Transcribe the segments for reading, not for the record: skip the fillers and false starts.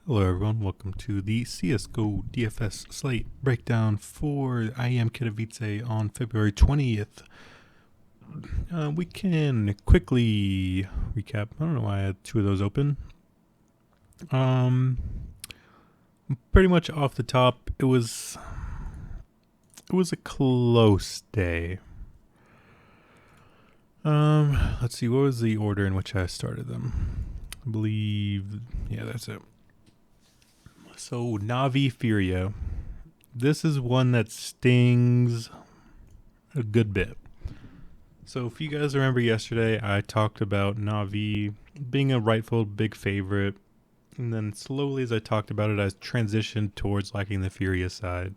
Hello everyone, welcome to the CSGO DFS slate breakdown for IEM Katowice on February 20th. We can quickly recap. I don't know why I had two of those open. Pretty much off the top, it was a close day. Let's see, what was the order in which I started them? I believe, yeah, that's it. So, Navi Furia. This is one that stings a good bit. So, if you guys remember yesterday, I talked about Navi being a rightful big favorite. And then slowly as I talked about it, I transitioned towards liking the Furia side.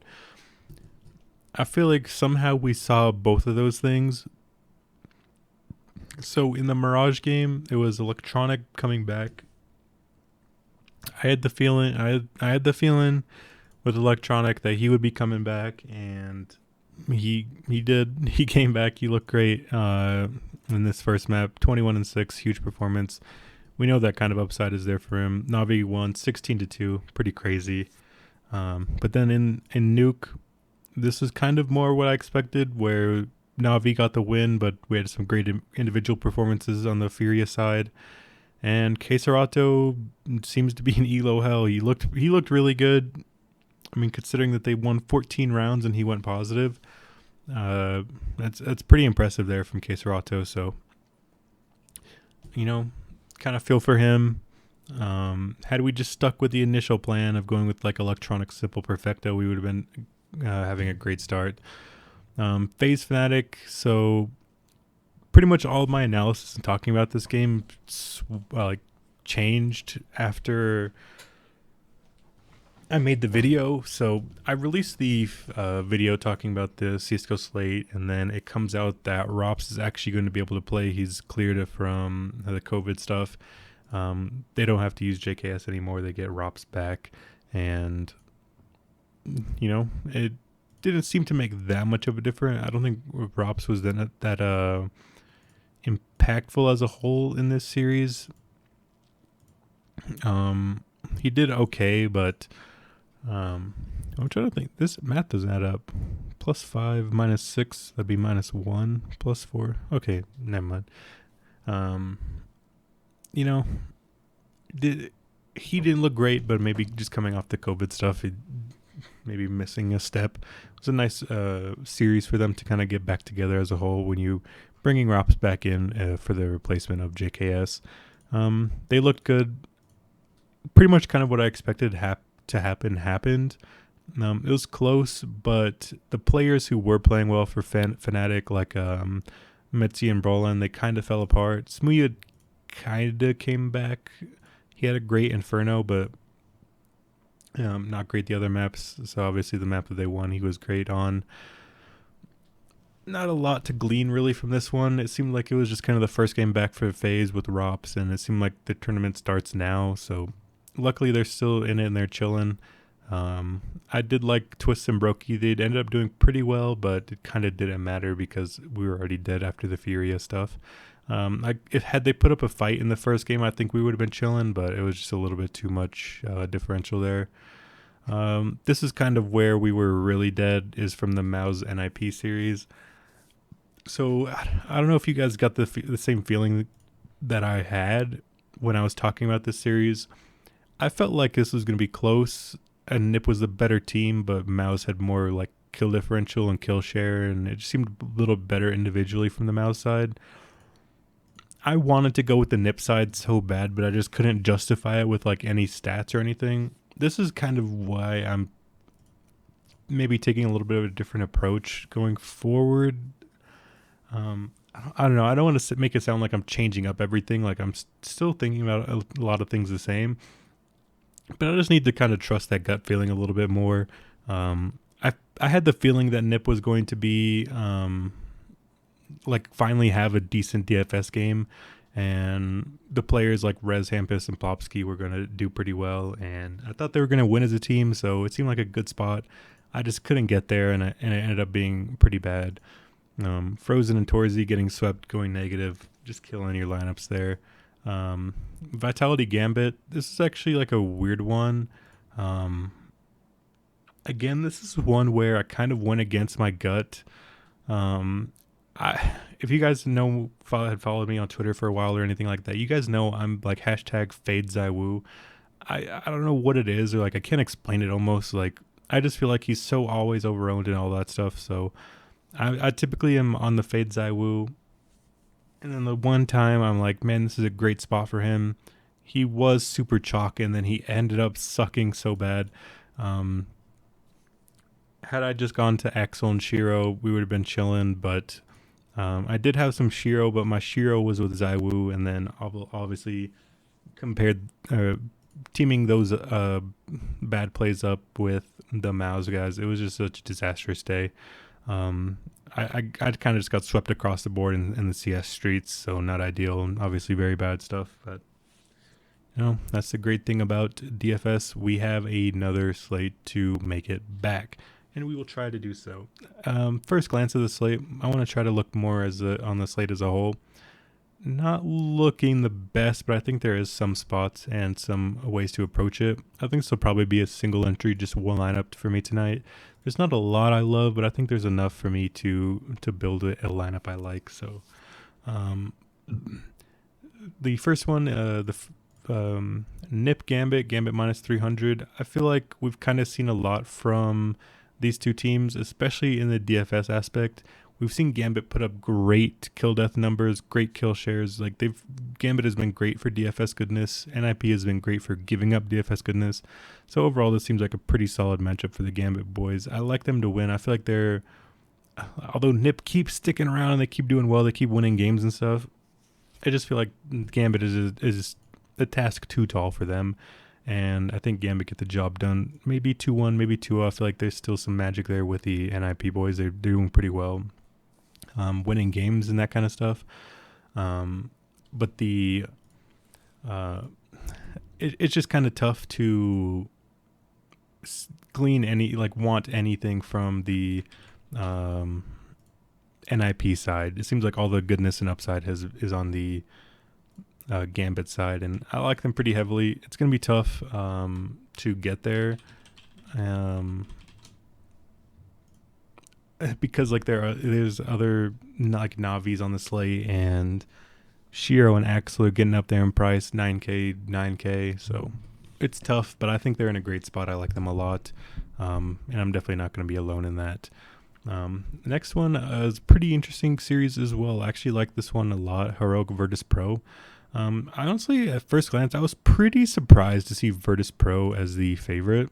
I feel like somehow we saw both of those things. So, in the Mirage game, it was Electronic coming back. I had the feeling with Electronic that he would be coming back, and he did. He came back. He looked great in this first map. 21-6, huge performance. We know that kind of upside is there for him. Navi won 16-2, pretty crazy. But then in Nuke, this is kind of more what I expected, where Navi got the win, but we had some great individual performances on the Furia side. And Keserato seems to be an elo hell. He looked really good. I mean, considering that they won 14 rounds and he went positive, that's pretty impressive there from Keserato. So, kind of feel for him. Had we just stuck with the initial plan of going with like Electronic Simple Perfecto, we would have been having a great start. FaZe Fnatic, so pretty much all of my analysis and talking about this game changed after I made the video. So I released the video talking about the CSGO slate, and then it comes out that Rops is actually going to be able to play. He's cleared from the COVID stuff. They don't have to use JKS anymore. They get Rops back, and it didn't seem to make that much of a difference. I don't think Rops was that impactful as a whole in this series. He did okay, but I'm trying to think. This math doesn't add up. +5 -6, that'd be -1 +4. Okay, never mind. He didn't look great, but maybe just coming off the COVID stuff, he maybe missing a step. It was a nice series for them to kind of get back together as a whole when you bringing Rops back in for the replacement of JKS. They looked good. Pretty much kind of what I expected to happen happened. It was close, but the players who were playing well for Fnatic, like Metzi and Brolan, they kind of fell apart. Smooya kind of came back. He had a great Inferno, but not great the other maps. So obviously the map that they won, he was great on. Not a lot to glean really from this one. It seemed like it was just kind of the first game back for FaZe with Rops, and it seemed like the tournament starts now. So luckily they're still in it and they're chilling. I did like Twist and Brokey. They ended up doing pretty well, but it kind of didn't matter because we were already dead after the Furia stuff. Had they put up a fight in the first game, I think we would have been chilling, but it was just a little bit too much differential there. This is kind of where we were really dead, is from the Mao's NIP series. So I don't know if you guys got the same feeling that I had when I was talking about this series. I felt like this was going to be close, and NiP was the better team, but Mao's had more like kill differential and kill share, and it just seemed a little better individually from the Mao side. I wanted to go with the NiP side so bad, but I just couldn't justify it with like any stats or anything. This is kind of why I'm maybe taking a little bit of a different approach going forward. I don't know. I don't want to make it sound like I'm changing up everything. Like I'm still thinking about a lot of things the same, but I just need to kind of trust that gut feeling a little bit more. I had the feeling that NiP was going to be finally have a decent DFS game, and the players like Rez, Hampus, and Plopsky were going to do pretty well, and I thought they were going to win as a team, so it seemed like a good spot. I just couldn't get there, and it ended up being pretty bad. Frozen and Torzi getting swept, going negative, just killing your lineups there. Vitality Gambit. This is actually like a weird one. Um, Again, this is one where I kind of went against my gut. Um, if you guys had followed me on Twitter for a while or anything like that, you guys know I'm like hashtag fade Zywoo. I don't know what it is, or like I can't explain it almost. Like I just feel like he's so always overowned and all that stuff. So I typically am on the fade Zywoo. And then the one time I'm like, man, this is a great spot for him. He was super chalk, and then he ended up sucking so bad. Um, had I just gone to Axel and Shiro, we would have been chilling. But I did have some Shiro, but my Shiro was with Zywoo, and then obviously compared teaming those bad plays up with the Mao's guys. It was just such a disastrous day. I kind of just got swept across the board in the CS streets, so not ideal, and obviously very bad stuff. But that's the great thing about DFS. We have another slate to make it back, and we will try to do so. First glance at the slate, I want to try to look more on the slate as a whole. Not looking the best, but I think there is some spots and some ways to approach it. I think this will probably be a single entry, just one lineup for me tonight. There's not a lot I love, but I think there's enough for me to build a lineup I like. So, the first one, Nip Gambit minus 300. I feel like we've kind of seen a lot from these two teams, especially in the DFS aspect. We've seen Gambit put up great kill death numbers, great kill shares. Like Gambit has been great for DFS goodness. NIP has been great for giving up DFS goodness. So overall, this seems like a pretty solid matchup for the Gambit boys. I like them to win. I feel like although Nip keeps sticking around and they keep doing well, they keep winning games and stuff. I just feel like Gambit is a task too tall for them. And I think Gambit get the job done. Maybe 2-1, maybe 2-0. I feel like there's still some magic there with the NIP boys. They're doing pretty well. Winning games and that kind of stuff. But it's just kind of tough to glean want anything from the NIP side. It seems like all the goodness and upside is on the Gambit side, and I like them pretty heavily. It's going to be tough to get there. Because like there's other like Navis on the slate, and Shiro and Axel are getting up there in price, 9K, so it's tough, but I think they're in a great spot. I like them a lot, and I'm definitely not going to be alone in that. Next one is a pretty interesting series as well. I actually like this one a lot, Heroic Virtus Pro. I honestly, at first glance, I was pretty surprised to see Virtus Pro as the favorite.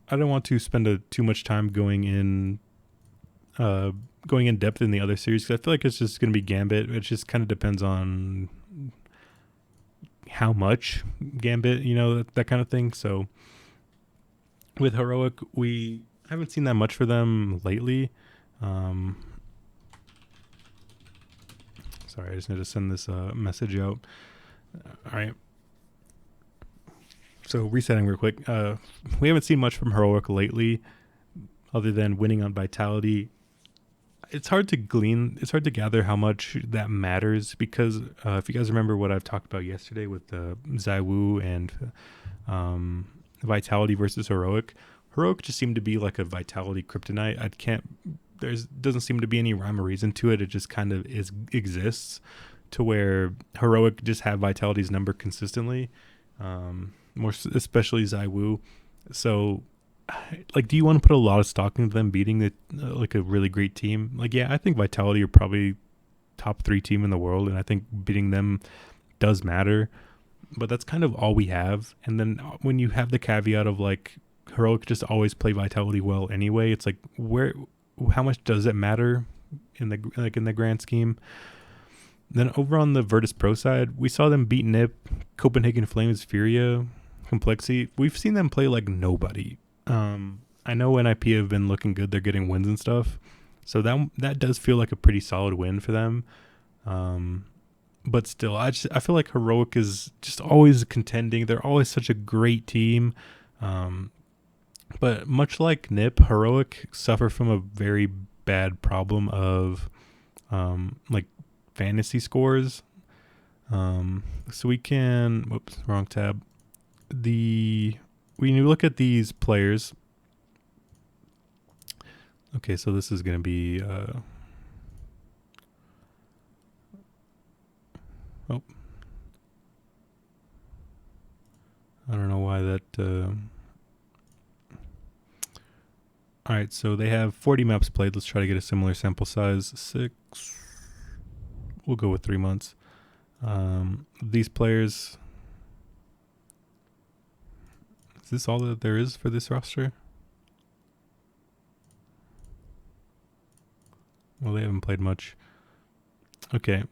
I don't want to spend too much time going in depth in the other series, because I feel like it's just going to be Gambit. It just kind of depends on how much Gambit, that kind of thing. So with Heroic, we haven't seen that much for them lately. Sorry, I just need to send this message out. All right. So resetting real quick. We haven't seen much from Heroic lately, other than winning on Vitality. It's hard to gather how much that matters, because if you guys remember what I've talked about yesterday with Zywoo and Vitality versus Heroic just seemed to be like a Vitality kryptonite. Doesn't seem to be any rhyme or reason to it. It just kind of exists, to where Heroic just have Vitality's number consistently. More especially Zywoo. So, like, do you want to put a lot of stock into them beating a really great team? Like, yeah, I think Vitality are probably top 3 team in the world, and I think beating them does matter. But that's kind of all we have. And then when you have the caveat of like Heroic just always play Vitality well anyway, it's like how much does it matter in the grand scheme? Then over on the Virtus Pro side, we saw them beat Nip, Copenhagen Flames, Furia, Complexity. We've seen them play like nobody. I know NIP have been looking good. They're getting wins and stuff. So that does feel like a pretty solid win for them. But still, I feel like Heroic is just always contending. They're always such a great team. But much like Nip, Heroic suffer from a very bad problem of like fantasy scores. So we can, whoops, wrong tab. When you look at these players, okay, so this is going to be, I don't know why that, all right, so they have 40 maps played. Let's try to get a similar sample size. 6, we'll go with 3 months. These players, is this all that there is for this roster? Well, they haven't played much. Okay.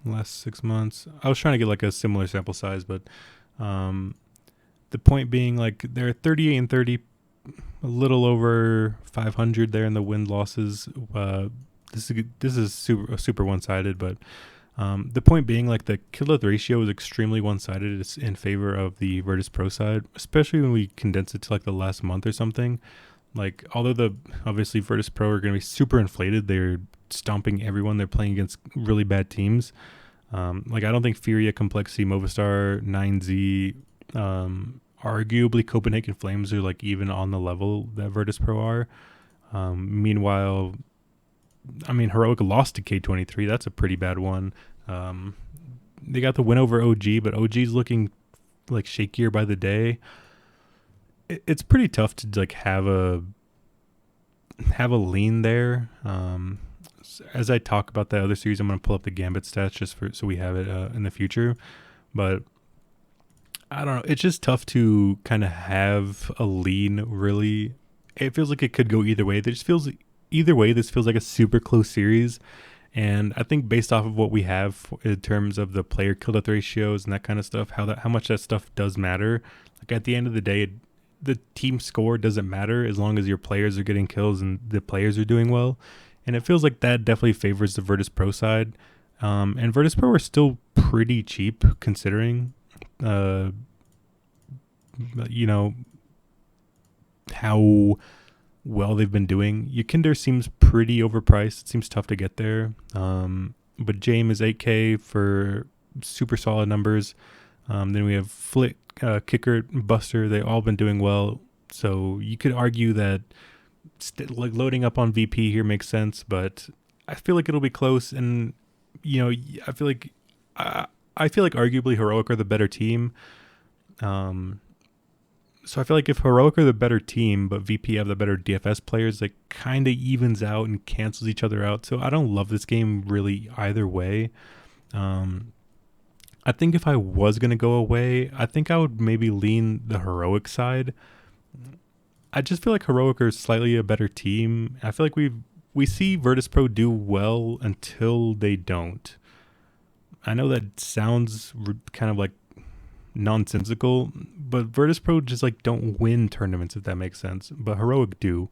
Last 6 months. I was trying to get like a similar sample size, but the point being, like, they're 38 and 30, a little over 500 there in the win losses. This is super one-sided, but the point being, like, the kill death ratio is extremely one-sided. It's in favor of the Virtus Pro side, especially when we condense it to like the last month or something. Like, although obviously Virtus Pro are going to be super inflated, they're stomping everyone. They're playing against really bad teams. Like, I don't think Furia, Complexity, Movistar, 9Z, arguably Copenhagen Flames are like even on the level that Virtus Pro are. Meanwhile, I mean, Heroic lost to K23. That's a pretty bad one. They got the win over OG, but OG's looking like shakier by the day. It's pretty tough to like have a lean there. As I talk about that other series, I'm going to pull up the Gambit stats just so we have it in the future. But I don't know. It's just tough to kind of have a lean, really. It feels like it could go either way. This feels like a super close series. And I think based off of what we have in terms of the player kill death ratios and that kind of stuff, how much that stuff does matter. Like, at the end of the day, the team score doesn't matter as long as your players are getting kills and the players are doing well. And it feels like that definitely favors the Virtus Pro side. And Virtus Pro are still pretty cheap considering, you know, how well they've been doing. Yakinder seems pretty overpriced. It seems tough to get there. But Jame is 8K for super solid numbers. Then we have Flick, Kicker, Buster. They've all been doing well. So you could argue that like loading up on VP here makes sense, but I feel like it'll be close. And, you know, I feel like arguably Heroic are the better team. So I feel like if Heroic are the better team, but VP have the better DFS players, like, kind of evens out and cancels each other out. So I don't love this game really either way. I think if I was going to go away, I think I would maybe lean the Heroic side. I just feel like Heroic are slightly a better team. I feel like we see Virtus Pro do well until they don't. I know that sounds kind of like nonsensical, but Virtus Pro just like don't win tournaments, if that makes sense. But Heroic do.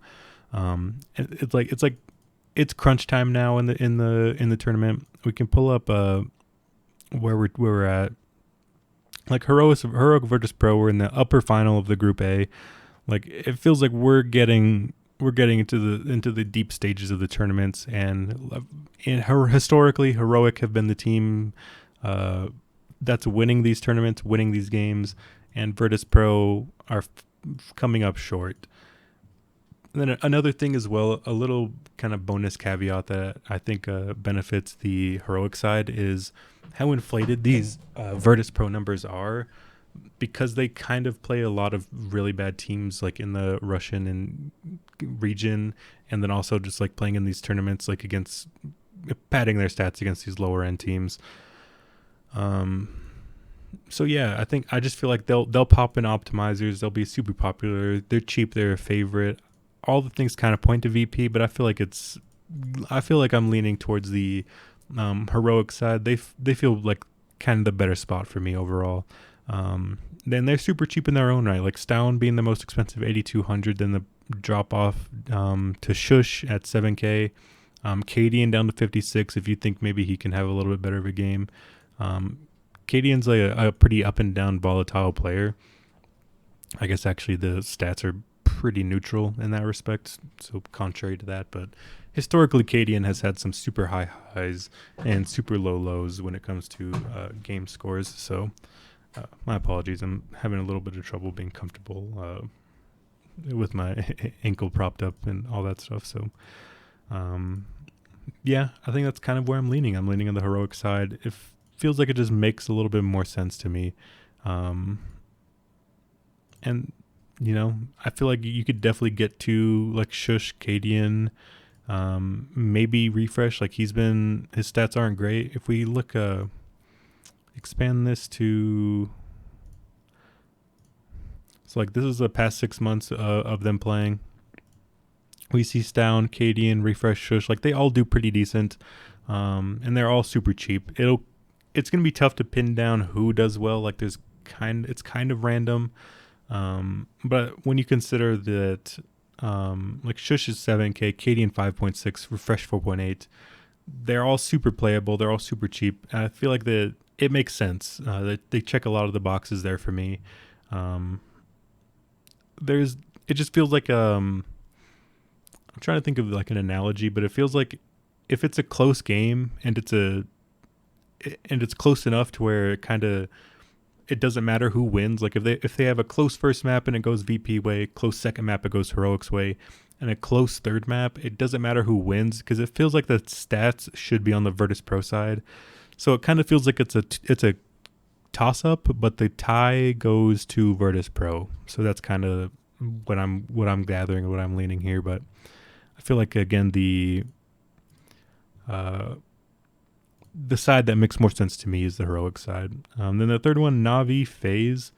It's crunch time now in the tournament. We can pull up where we're at. Like, Heroic Virtus Pro, we're in the upper final of the Group A. Like, it feels like we're getting into the deep stages of the tournaments, and historically, Heroic have been the team that's winning these tournaments, winning these games, and Virtus Pro are coming up short. And then another thing as well, a little kind of bonus caveat that I think benefits the Heroic side is how inflated these Virtus Pro numbers are, because they kind of play a lot of really bad teams, like in the Russian and region, and then also just like playing in these tournaments, like against padding their stats against these lower end teams. So yeah, I just feel like they'll pop in optimizers. They'll be super popular. They're cheap. They're a favorite. All the things kind of point to VP, but I feel like I'm leaning towards the Heroic side. They feel like kind of the better spot for me overall. Then they're super cheap in their own right. Like, Stown being the most expensive, 8,200. Then the drop off to Shush at 7K. Cadian down to 56. If you think maybe he can have a little bit better of a game. Cadian's like a pretty up and down volatile player. I guess actually the stats are pretty neutral in that respect, so contrary to that, but historically, Cadian has had some super high highs and super low lows when it comes to game scores. So my apologies. I'm having a little bit of trouble being comfortable with my ankle propped up and all that stuff. So yeah, I think that's kind of where I'm leaning. I'm leaning on the heroic side. It feels like it just makes a little bit more sense to me. And you know, I feel like you could definitely get to like Shush, Cadian, maybe Refresh. Like his stats aren't great. If we look, expand this to, so like this is the past 6 months of them playing. We see Stown, Cadian, Refresh, Shush. Like they all do pretty decent, and they're all super cheap. It's gonna be tough to pin down who does well. Like it's kind of random. But when you consider that, like Shush is 7K, Cadian 5.6, Refresh 4.8, they're all super playable. They're all super cheap. And I feel like it makes sense. They check a lot of the boxes there for me. It just feels like, I'm trying to think of like an analogy, but it feels like if it's a close game and it's close enough to where it doesn't matter who wins. Like if they have a close first map and it goes VP way, close second map it goes Heroics way, and a close third map, it doesn't matter who wins because it feels like the stats should be on the Virtus Pro side. So it kind of feels like it's a toss up, but the tie goes to Virtus Pro. So that's kind of what I'm gathering, what I'm leaning here. But I feel like again the side that makes more sense to me is the heroic side. Then the third one, Navi, FaZe.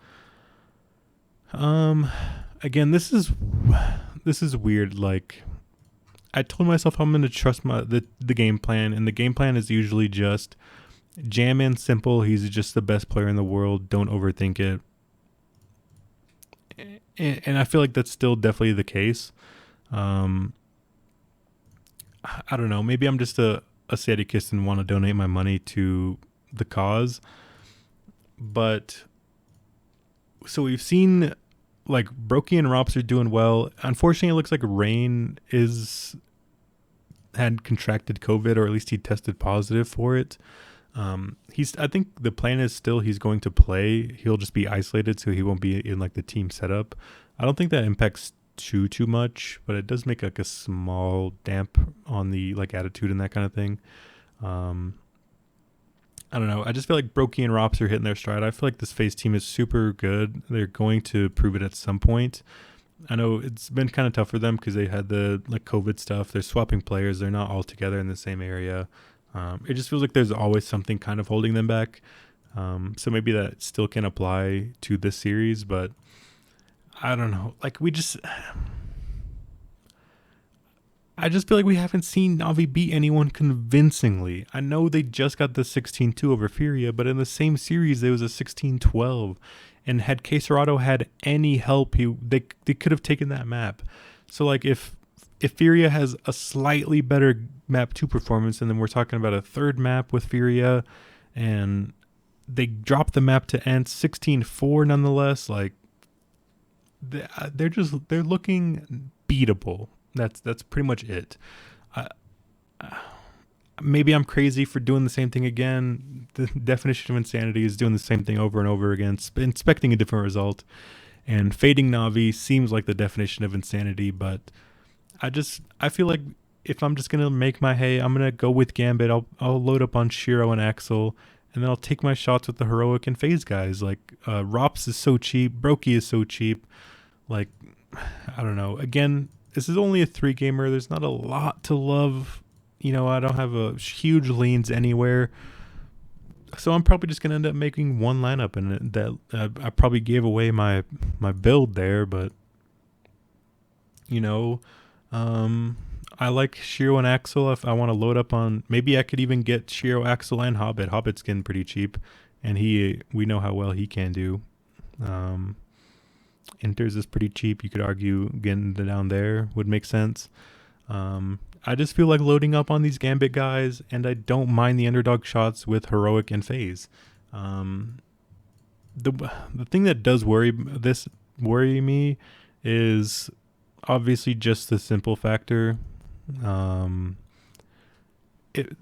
Again, this is weird. Like, I told myself I'm going to trust the game plan, and the game plan is usually just jam in simple. He's just the best player in the world. Don't overthink it. And I feel like that's still definitely the case. I don't know. Maybe I'm just a sadist and want to donate my money to the cause. But so we've seen like Brokey and Rops are doing well. Unfortunately, it looks like Rain had contracted COVID, or at least he tested positive for it. I think the plan is still he's going to play. He'll just be isolated, so he won't be in like the team setup. I don't think that impacts too much, but it does make like a small damp on the like attitude and that kind of thing. I don't know. I just feel like Brokey and Rops are hitting their stride. I feel like this FaZe team is super good. They're going to prove it at some point. I know it's been kind of tough for them because they had the like COVID stuff. They're swapping players. They're not all together in the same area. It just feels like there's always something kind of holding them back. So maybe that still can apply to this series, but I don't know. Like I just feel like we haven't seen Navi beat anyone convincingly. I know they just got the 16-2 over Furia, but in the same series there was a 16-12. And had Queserado had any help, they could have taken that map. So like if Furia has a slightly better map 2 performance, and then we're talking about a third map with Furia, and they drop the map to end 16-4 nonetheless, like they're looking beatable. That's pretty much it. Maybe I'm crazy for doing the same thing again. The definition of insanity is doing the same thing over and over again, expecting a different result. And fading Navi seems like the definition of insanity, but I feel like if I'm just gonna make my hay, I'm gonna go with Gambit. I'll load up on Shiro and Axel, and then I'll take my shots with the heroic and FaZe guys. Like Rops is so cheap, Brokey is so cheap. Like I don't know. Again, this is only a 3-gamer. There's not a lot to love. You know, I don't have a huge leans anywhere. So I'm probably just going to end up making one lineup, and that I probably gave away my build there, but you know, I like Shiro and Axel. If I want to load up on, maybe I could even get Shiro, Axel, and Hobbit. Hobbit's getting pretty cheap, and we know how well he can do. Inters is pretty cheap. You could argue getting down there would make sense. I just feel like loading up on these Gambit guys, and I don't mind the underdog shots with heroic and FaZe. The thing that does worry me is obviously just the simple factor. Um, it,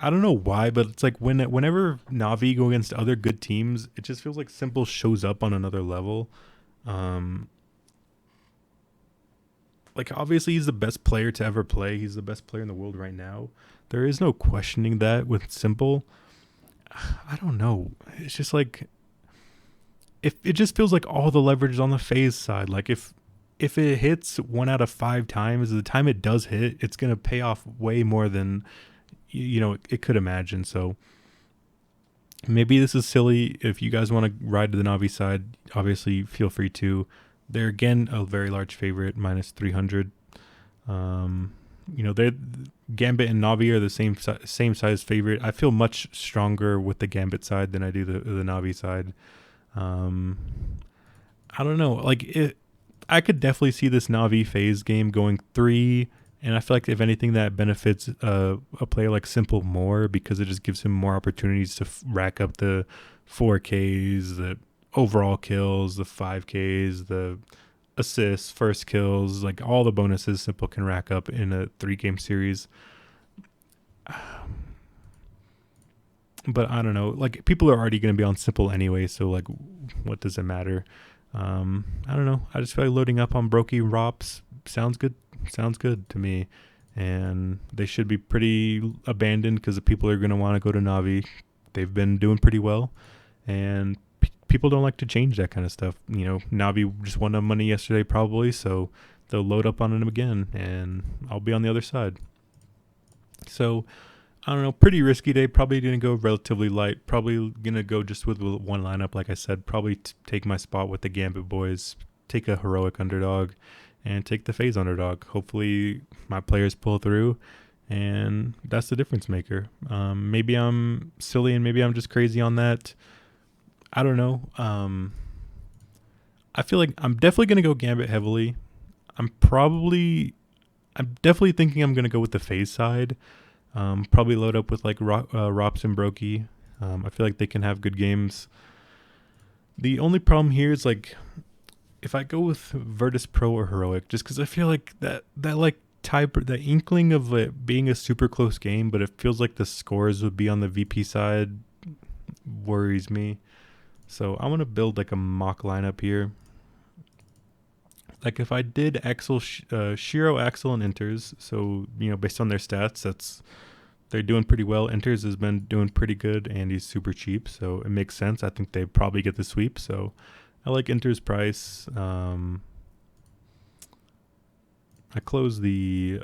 I don't know why, but it's like whenever Navi go against other good teams, it just feels like Simple shows up on another level. Um, like obviously he's the best player to ever play. He's the best player in the world right now. There is no questioning that with Simple. I don't know. It's just like if it just feels like all the leverage is on the FaZe side. Like if it hits 1 out of 5 times, the time it does hit, it's gonna pay off way more than it could imagine. So maybe this is silly. If you guys want to ride to the Navi side, obviously feel free to. They're again a very large favorite, minus 300. They're Gambit and Navi are the same size favorite. I feel much stronger with the Gambit side than I do the Navi side. Um, I don't know. I could definitely see this Navi FaZe game going 3. And I feel like if anything, that benefits a player like Simple more because it just gives him more opportunities to rack up the 4Ks, the overall kills, the 5Ks, the assists, first kills, like all the bonuses Simple can rack up in a 3-game series. But I don't know. Like people are already going to be on Simple anyway, so like, what does it matter? I don't know. I just feel like loading up on Brokey Rops sounds good. Sounds good to me, and they should be pretty abandoned because the people are going to want to go to Navi. They've been doing pretty well, and people don't like to change that kind of stuff. Navi just won them money yesterday probably, so they'll load up on them again, and I'll be on the other side. So I don't know, pretty risky day. Probably going to go relatively light. Probably going to go just with one lineup, like I said. Probably take my spot with the Gambit boys. Take a heroic underdog and take the FaZe underdog. Hopefully my players pull through, and that's the difference maker. Maybe I'm silly and maybe I'm just crazy on that. I don't know. I feel like I'm definitely going to go Gambit heavily. I'm definitely thinking I'm going to go with the FaZe side. Probably load up with like Rops and Brokey. I feel like they can have good games. The only problem here is like if I go with Virtus Pro or Heroic, just because I feel like that like the inkling of it being a super close game, but it feels like the scores would be on the VP side worries me. So I want to build like a mock lineup here. Like if I did Shiro, Axel, and Inters, so based on their stats, they're doing pretty well. Inters has been doing pretty good, and he's super cheap, so it makes sense. I think they probably get the sweep. So I like Inter's price. I closed the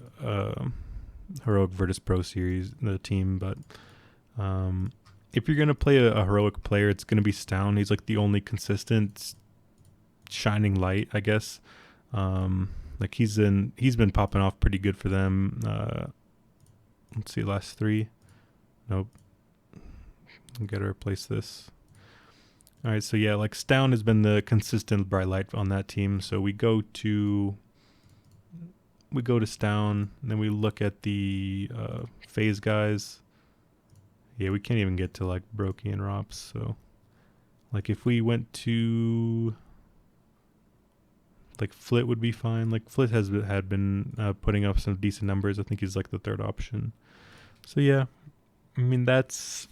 Heroic Virtus Pro series, the team, but if you're going to play a heroic player, it's going to be Stown. He's like the only consistent shining light, I guess. Like he's been popping off pretty good for them. Let's see, last 3. Nope. I'm going to replace this. All right, so yeah, like Stown has been the consistent bright light on that team. So we go to Stown, and then we look at the FaZe guys. Yeah, we can't even get to like Brokey and Rops. So like if we went to like Flit would be fine. Like Flit had been putting up some decent numbers. I think he's like the 3rd option. So yeah, I mean that's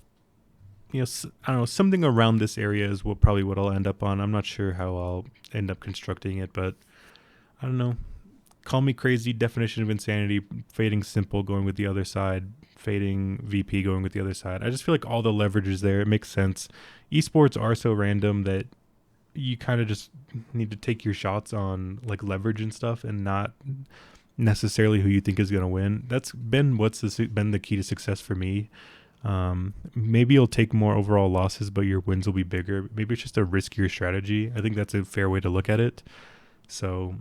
I don't know, something around this area is what I'll end up on. I'm not sure how I'll end up constructing it, but I don't know. Call me crazy, definition of insanity, fading Simple, going with the other side, fading VP, going with the other side. I just feel like all the leverage is there. It makes sense. Esports are so random that you kind of just need to take your shots on like leverage and stuff and not necessarily who you think is going to win. That's been been the key to success for me. Maybe you'll take more overall losses, but your wins will be bigger. Maybe it's just a riskier strategy. I think that's a fair way to look at it. So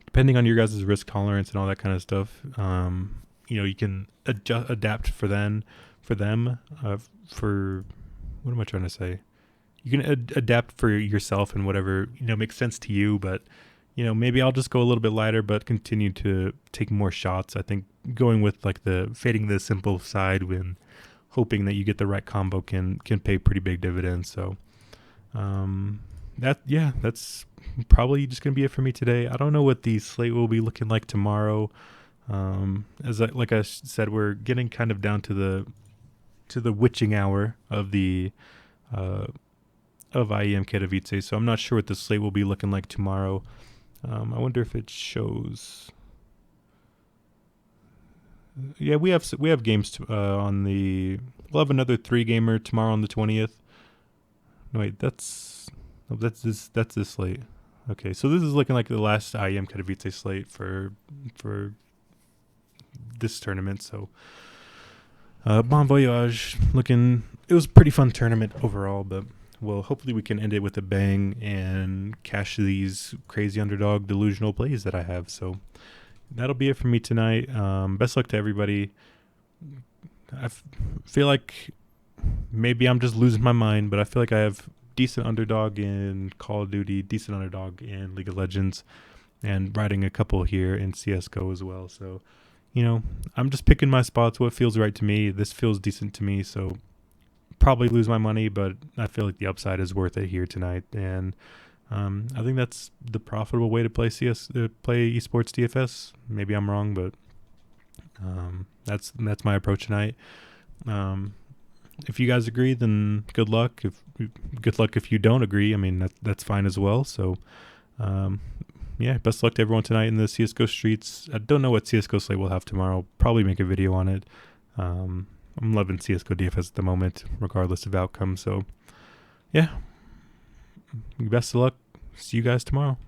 depending on your guys' risk tolerance and all that kind of stuff, you can adapt for them. For what am I trying to say? You can adapt for yourself and whatever makes sense to you. But maybe I'll just go a little bit lighter, but continue to take more shots. I think going with like the fading the Simple side when hoping that you get the right combo can pay pretty big dividends. So that's probably just gonna be it for me today. I don't know what the slate will be looking like tomorrow. Like I said, we're getting kind of down to the witching hour of the uh, of IEM Katowice, so I'm not sure what the slate will be looking like tomorrow. I wonder if it shows. Yeah, we have games on the. We'll have another 3-gamer tomorrow on the 20th. No, wait, that's this slate. Okay, so this is looking like the last IEM Katowice slate for this tournament. So, Bon Voyage looking. It was a pretty fun tournament overall, but well, hopefully we can end it with a bang and cash these crazy underdog delusional plays that I have. So that'll be it for me tonight. Best luck to everybody. Feel like maybe I'm just losing my mind, but I feel like I have decent underdog in Call of Duty, decent underdog in League of Legends, and riding a couple here in CSGO as well. So, I'm just picking my spots, what feels right to me. This feels decent to me, so probably lose my money, but I feel like the upside is worth it here tonight. And I think that's the profitable way to play play esports DFS. Maybe I'm wrong, but that's my approach tonight. If you guys agree, then good luck. Good luck if you don't agree. I mean, that's fine as well. So, yeah, best luck to everyone tonight in the CSGO streets. I don't know what CSGO slate we'll have tomorrow. Probably make a video on it. I'm loving CSGO DFS at the moment, regardless of outcome. So, yeah, best of luck. See you guys tomorrow.